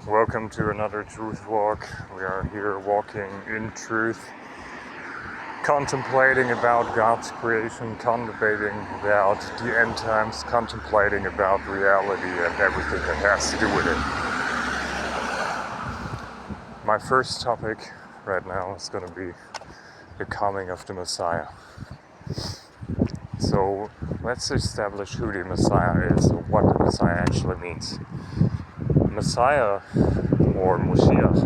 Welcome to another truth walk. We are here walking in truth, contemplating about God's creation, contemplating about the end times, contemplating about reality and everything that has to do with it. My first topic right now is going to be the coming of the Messiah. So let's establish who the Messiah is, or what the Messiah actually means. Messiah, or Moshiach,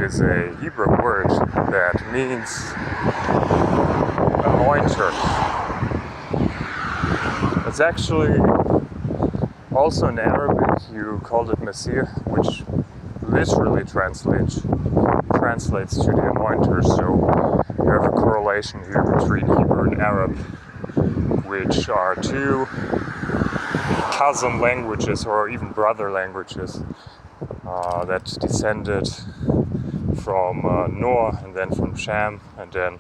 is a Hebrew word that means anointer. It's actually also in Arabic you called it Messiah, which literally translates to the anointer. So you have a correlation here between Hebrew and Arab, which are two cousin languages or even brother languages that descended from Noah and then from Shem, and then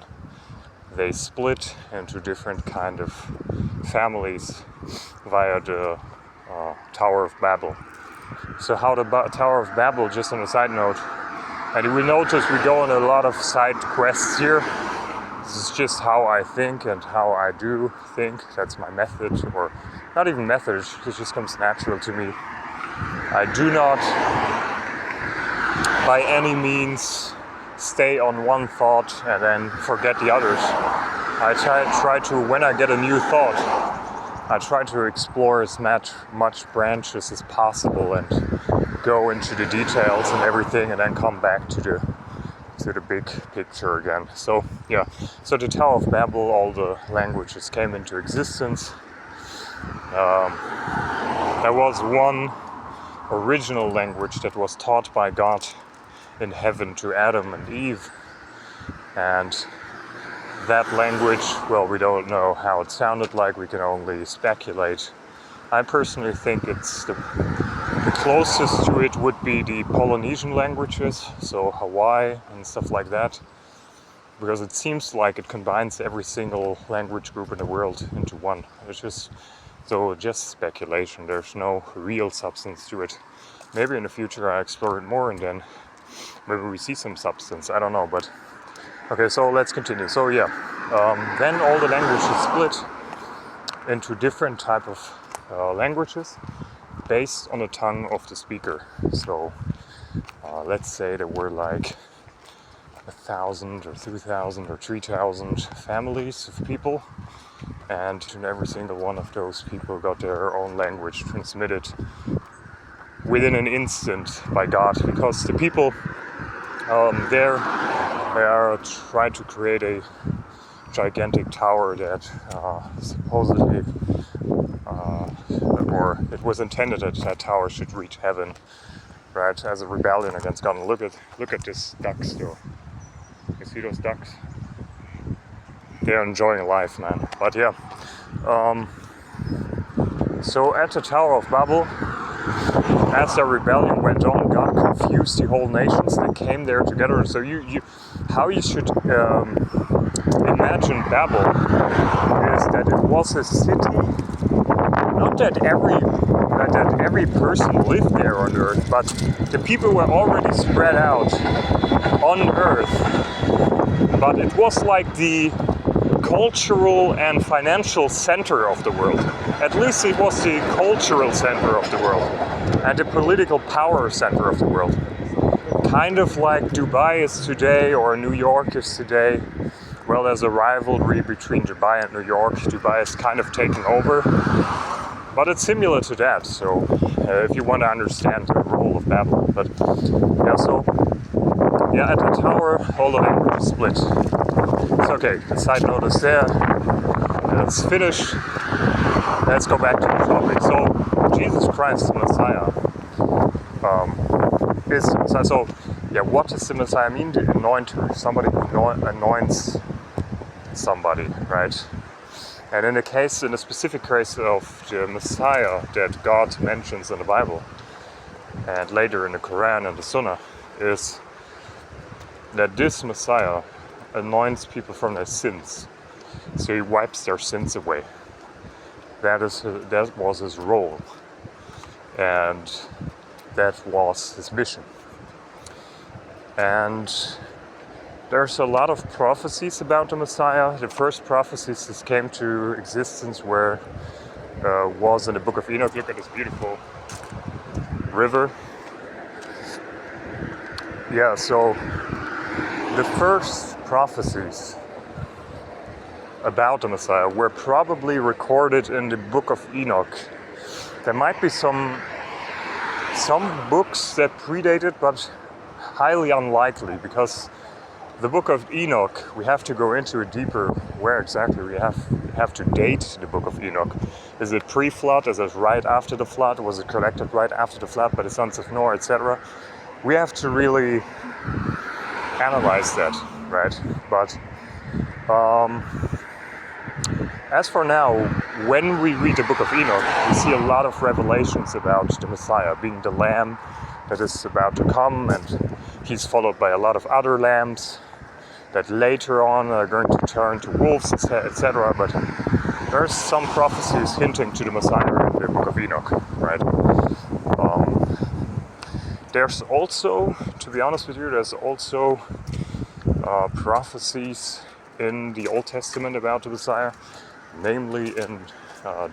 they split into different kind of families via the Tower of Babel. So how the Tower of Babel, just on a side note, and you will notice we go on a lot of side quests here. This is just how I think and how I do think. That's my method, or not even method, it just comes natural to me. I do not by any means stay on one thought and then forget the others. I try to, when I get a new thought, I try to explore as much branches as possible and go into the details and everything, and then come back to the big picture again. So yeah, so the Tower of Babel, all the languages came into existence. There was one original language that was taught by God in heaven to Adam and Eve, and that language, well, we don't know how it sounded like, we can only speculate. I personally think it's the closest to it would be the Polynesian languages, so Hawaii and stuff like that, because it seems like it combines every single language group in the world into one. It's just speculation. There's no real substance to it. Maybe in the future I explore it more and then maybe we see some substance. I don't know, but okay, so let's continue. So yeah, then all the languages split into different type of languages based on the tongue of the speaker. So let's say there were like 1,000 or 2,000 or 3,000 families of people, and every single one of those people got their own language transmitted within an instant by God, because the people they are trying to create a gigantic tower that supposedly, or it was intended that that tower should reach heaven, right, as a rebellion against God. And look at this ducks though. You see those ducks? They're enjoying life, man. But yeah, so at the Tower of Babel, as the rebellion went on, God confused the whole nations. They came there together. So how you should imagine Babel is that it was a city. Not that every person lived there on Earth, but the people were already spread out on Earth. But it was like the cultural and financial center of the world. At least it was the cultural center of the world and the political power center of the world. Kind of like Dubai is today, or New York is today. Well, there's a rivalry between Dubai and New York. Dubai is kind of taking over, but it's similar to that. So if you want to understand the role of Babel. But yeah, so yeah, at the tower, all the languages split. It's okay, the side note is there. Let's finish. Let's go back to the topic. So Jesus Christ, the Messiah, is the Messiah. So yeah, what does the Messiah mean? The anointer, somebody who anoints somebody, right? And in the specific case of the Messiah that God mentions in the Bible, and later in the Quran and the Sunnah, is that this Messiah anoints people from their sins. So he wipes their sins away. That was his role. And that was his mission. And there's a lot of prophecies about the Messiah. The first prophecies that came to existence was in the book of Enoch. Look at this beautiful river. Yeah, so the first prophecies about the Messiah were probably recorded in the book of Enoch. There might be some books that predate it, but highly unlikely, because the book of Enoch, we have to go into it deeper. Where exactly we have to date the book of Enoch. Is it pre-flood? Is it right after the flood? Was it collected right after the flood by the sons of Noah, etc.? We have to really analyze that, right? But as for now, when we read the book of Enoch, we see a lot of revelations about the Messiah being the lamb that is about to come, and he's followed by a lot of other lambs that later on are going to turn to wolves, etc. But there's some prophecies hinting to the Messiah in the book of Enoch, right? There's also, to be honest with you, there's also prophecies in the Old Testament about the Messiah, namely in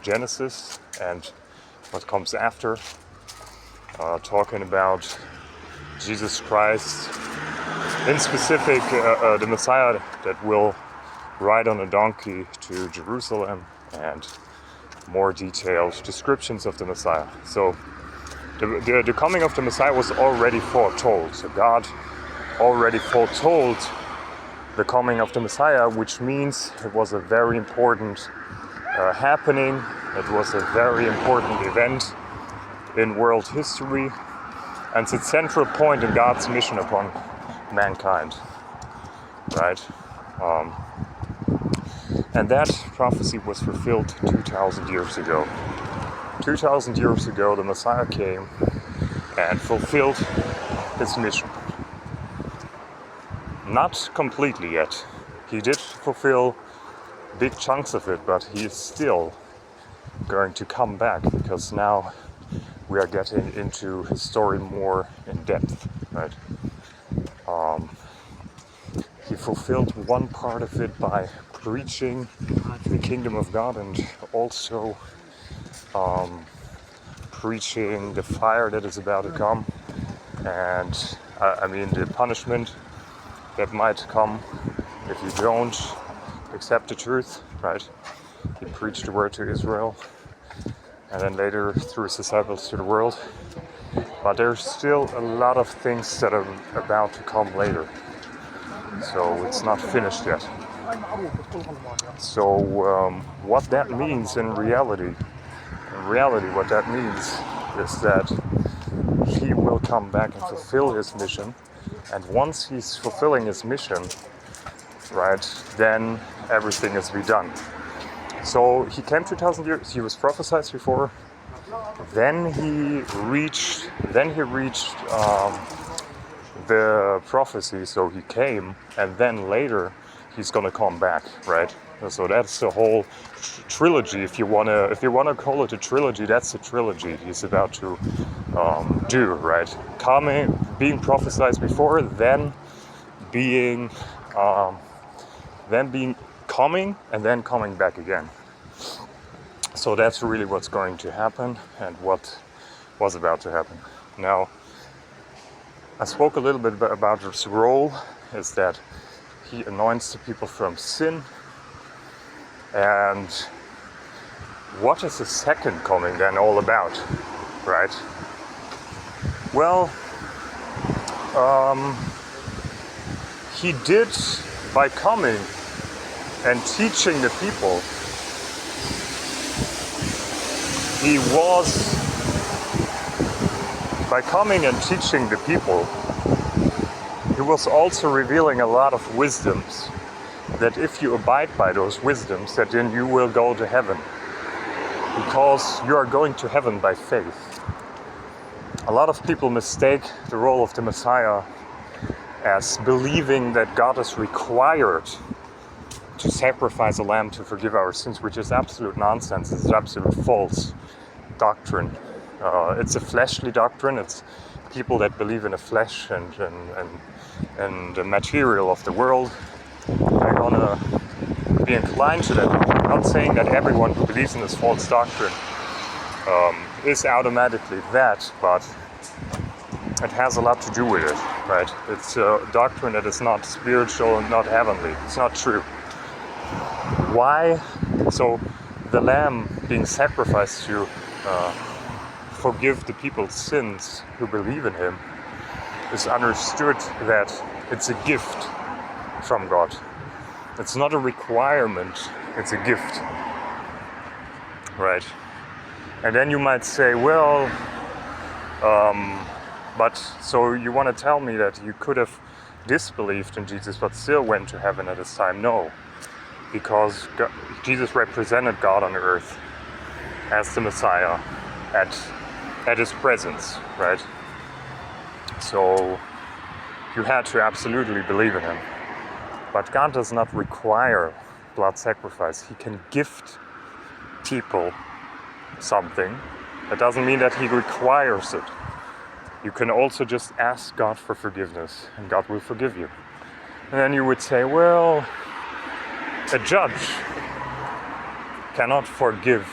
Genesis and what comes after, talking about Jesus Christ, in specific the Messiah that will ride on a donkey to Jerusalem, and more detailed descriptions of the Messiah. So the coming of the Messiah was already foretold. So God already foretold the coming of the Messiah, which means it was a very important happening. It was a very important event in world history, and it's a central point in God's mission upon mankind, right? And that prophecy was fulfilled 2,000 years ago. 2,000 years ago, the Messiah came and fulfilled his mission. Not completely yet. He did fulfill big chunks of it, but he is still going to come back, because now we are getting into his story more in depth, right? He fulfilled one part of it by preaching the kingdom of God, and also preaching the fire that is about to come, and the punishment that might come if you don't accept the truth, right? He preached the word to Israel, and then later through his disciples to the world. But there's still a lot of things that are about to come later. So it's not finished yet. So what that means in reality, what that means is that he will come back and fulfill his mission. And once he's fulfilling his mission, right, then everything is be done. So he came 2,000 years, he was prophesied before, then he reached the prophecy, so he came, and then later he's gonna come back, right? So that's the whole trilogy. If you wanna call it a trilogy, that's the trilogy he's about to do, right? Being prophesied before, then being coming, and then coming back again. So that's really what's going to happen, and what was about to happen. Now, I spoke a little bit about his role, is that he anoints the people from sin. And what is the second coming then all about, right? Well, he did, by coming and teaching the people, by coming and teaching the people, he was also revealing a lot of wisdoms, that if you abide by those wisdoms, that then you will go to heaven, because you are going to heaven by faith. A lot of people mistake the role of the Messiah as believing that God is required to sacrifice a lamb to forgive our sins, which is absolute nonsense. It's absolute false doctrine. It's a fleshly doctrine. It's people that believe in the flesh and the material of the world. They're gonna be inclined to that. I'm not saying that everyone who believes in this false doctrine is automatically that, but it has a lot to do with it, right? It's a doctrine that is not spiritual and not heavenly. It's not true. Why? So the lamb being sacrificed to forgive the people's sins who believe in him is understood that it's a gift from God. It's not a requirement, it's a gift, right? And then you might say, well, but so you want to tell me that you could have disbelieved in Jesus but still went to heaven at this time? No, because Jesus represented God on earth as the Messiah at his presence, right? So you had to absolutely believe in him. But God does not require blood sacrifice. He can gift people something. That doesn't mean that he requires it. You can also just ask God for forgiveness, and God will forgive you. And then you would say, well, a judge cannot forgive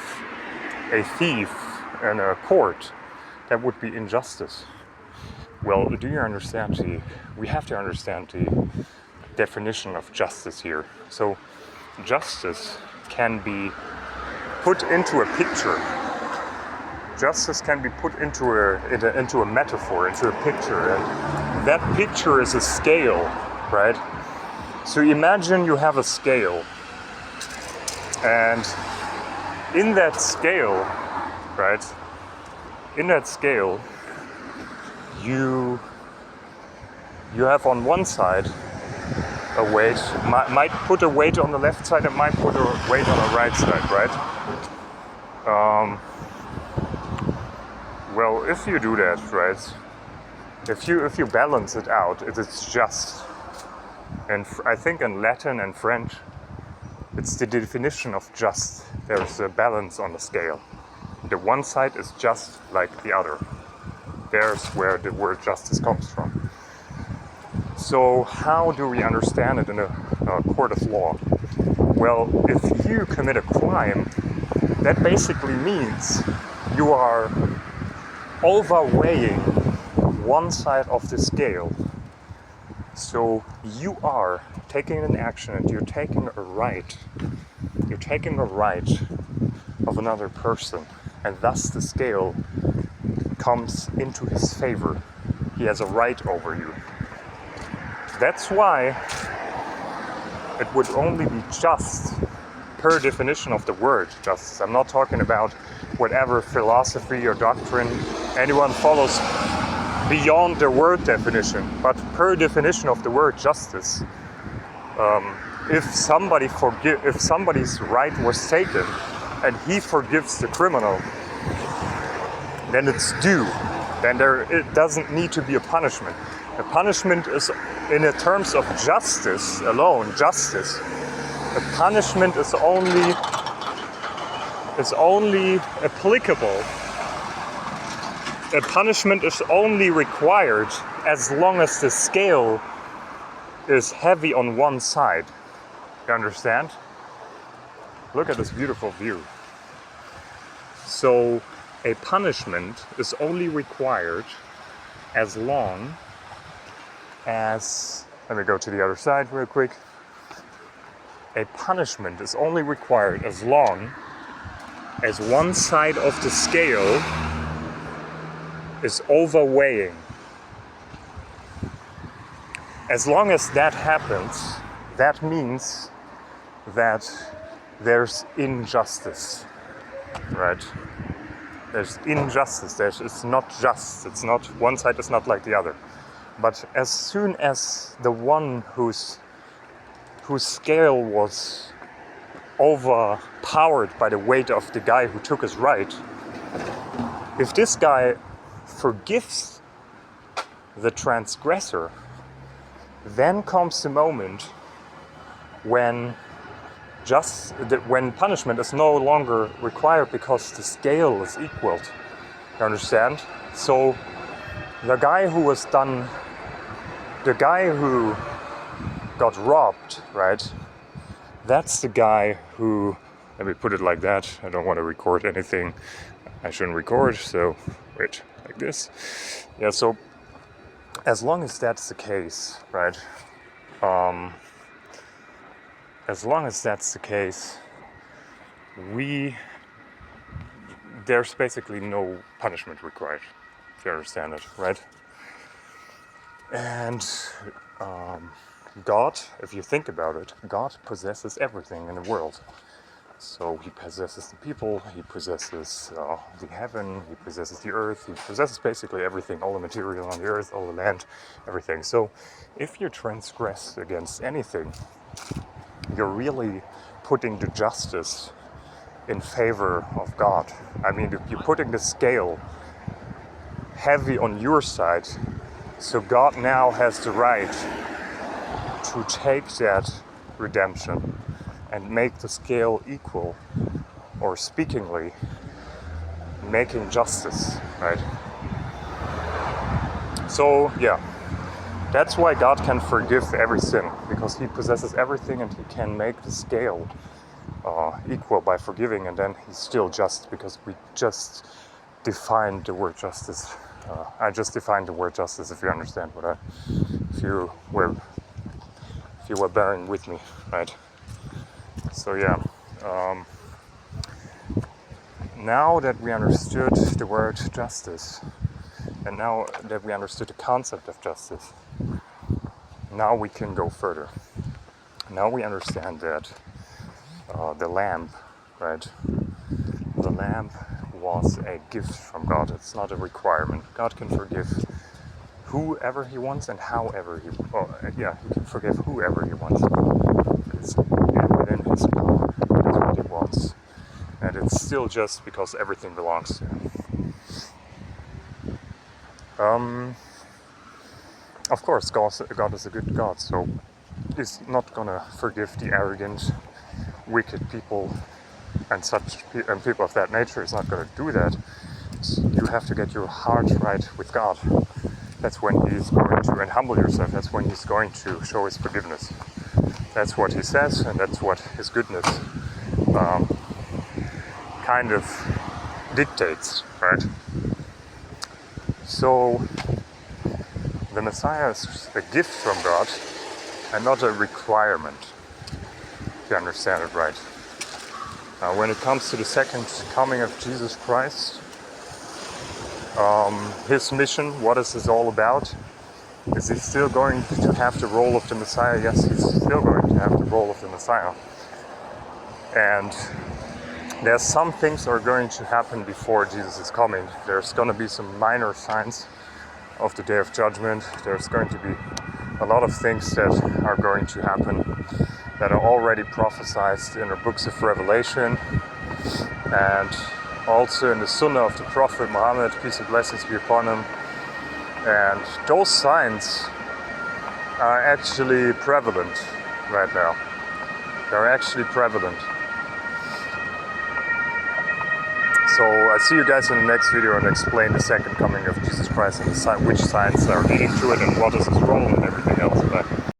a thief in a court. That would be injustice. Well, do you understand we have to understand the definition of justice here. So justice can be put into a picture. Justice can be put into a metaphor, into a picture. And that picture is a scale, right? So imagine you have a scale. And in that scale, right? In that scale, you have on one side a weight, might put a weight on the left side and might put a weight on the right side, right? Well, if you do that, right, if you balance it out, it is just. And I think in Latin and French, it's the definition of just. There's a balance on the scale. The one side is just like the other. There's where the word justice comes from. So how do we understand it in a court of law? Well, if you commit a crime, that basically means you are overweighing one side of the scale. So you are taking an action and you're taking a right. You're taking a right of another person, and thus the scale comes into his favor. He has a right over you. That's why it would only be just per definition of the word justice. I'm not talking about whatever philosophy or doctrine anyone follows beyond the word definition, but per definition of the word justice. If somebody's right was taken and he forgives the criminal, then it's due. Then it doesn't need to be a punishment. A punishment is, in the terms of justice alone, justice. A punishment is only applicable. A punishment is only required as long as the scale is heavy on one side. You understand? Look at this beautiful view. So a punishment is only required as long as, let me go to the other side real quick. A punishment is only required as long as one side of the scale is overweighing. As long as that happens, that means that there's injustice, right? There's injustice. It's not just. It's not, one side is not like the other. But as soon as the one whose scale was overpowered by the weight of the guy who took his right, if this guy forgives the transgressor, then comes the moment when when punishment is no longer required because the scale is equaled. You understand? So the guy who got robbed, right? That's the guy who, let me put it like that, I don't want to record anything I shouldn't record, so wait, like this. Yeah, so as long as that's the case, right? As long as that's the case, there's basically no punishment required, if you understand it, right? And God, if you think about it, God possesses everything in the world. So he possesses the people, he possesses the heaven, he possesses the earth, he possesses basically everything, all the material on the earth, all the land, everything. So if you transgress against anything, you're really putting the justice in favor of God. I mean, you're putting the scale heavy on your side, so God now has the right to take that redemption and make the scale equal, or speakingly, making justice, right? So yeah, that's why God can forgive every sin, because he possesses everything and he can make the scale equal by forgiving, and then he's still just, because we just defined the word justice. I just defined the word justice, if you understand if you were bearing with me, right? So yeah, now that we understood the word justice, and now that we understood the concept of justice, now we can go further. Now we understand that the lamb, right? The lamb was a gift from God. It's not a requirement. God can forgive whoever he wants and however he can forgive whoever he wants. It's within his power. That's what he wants. And it's still just because everything belongs to him. Of course, God is a good God, so he's not gonna forgive the arrogant, wicked people and people of that nature. He's not gonna do that. You have to get your heart right with God. That's when he's going to, and humble yourself, that's when he's going to show his forgiveness. That's what he says, and that's what his goodness kind of dictates, right? So the Messiah is a gift from God and not a requirement, if you understand it right. When it comes to the second coming of Jesus Christ, his mission, what is this all about? Is he still going to have the role of the Messiah? Yes, he's still going to have the role of the Messiah. And there's some things that are going to happen before Jesus is coming. There's going to be some minor signs of the Day of Judgment. There's going to be a lot of things that are going to happen that are already prophesied in the books of Revelation and also in the Sunnah of the Prophet Muhammad, peace and blessings be upon him. And those signs are actually prevalent right now. They're actually prevalent. So I see you guys in the next video and explain the second coming of Jesus Christ and which signs are leading to it and what is his role and everything else. Bye.